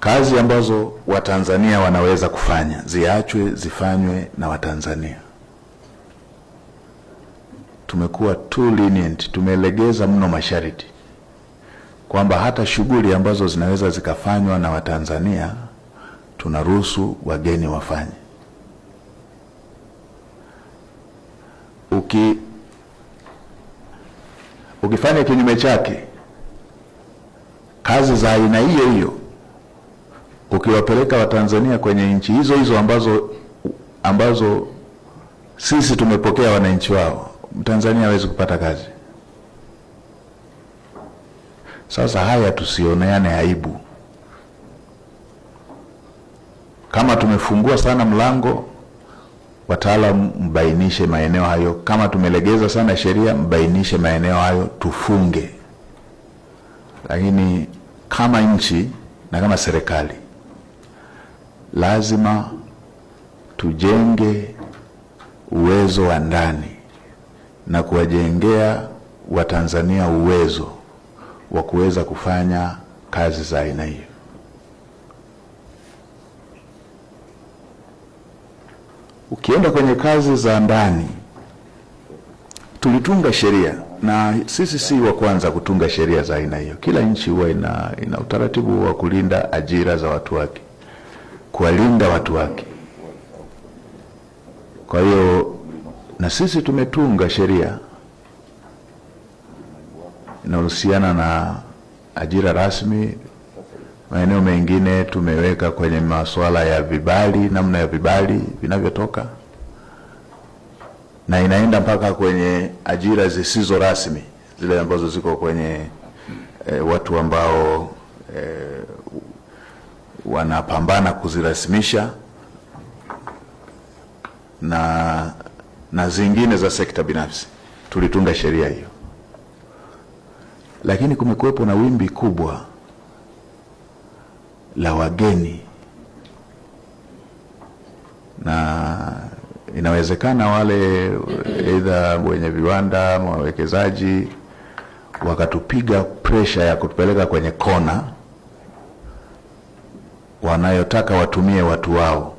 kazi ambazo Watanzania wanaweza kufanya ziachwe zifanywe na Watanzania. Tumekuwa too lenient, tumelegeza mno masharti kwamba hata shughuli ambazo zinaweza zikafanywa na Watanzania tunaruhusu wageni wafanye. Ukifanya kinyume chake, kazi za aina hiyo hiyo ukiwapeleka Watanzania kwenye nchi hizo hizo ambazo sisi tumepokea wananchi wao, Mtanzania hawezi kupata kazi. Sasa haya tusioneane aibu. Kama tumefungua sana mlango, wataalamu mbainishe maeneo hayo. Kama tumelegeza sana sheria, mbainishe maeneo hayo, tufunge. Lakini kama nchi na kama serikali lazima tujenge uwezo wa ndani na kuwajengea Watanzania uwezo wa kuweza kufanya kazi za aina hiyo. Ukienda kwenye kazi za ndani, tulitunga sheria, na sisi si wa kwanza kutunga sheria za aina hiyo. Kila nchi huwa ina utaratibu wa kulinda ajira za watu wake, kuwalinda watu wake. Kwa hiyo na sisi tumetunga sheria inahusiana na ajira rasmi. Maeneo mengine tumeweka kwenye masuala ya vibali, namna ya vibali vinavyotoka, na inaenda mpaka kwenye ajira zisizo rasmi, zile ambazo ziko kwenye watu ambao wanapambana kuzirasimisha, na zingine za sekta binafsi. Tulitunga sheria hiyo. Lakini kumekuwepo na wimbi kubwa la wageni, na inawezekana wale aidha wenye viwanda, wawekezaji wakatupiga pressure ya kutupeleka kwenye kona wanayotaka watumie watu wao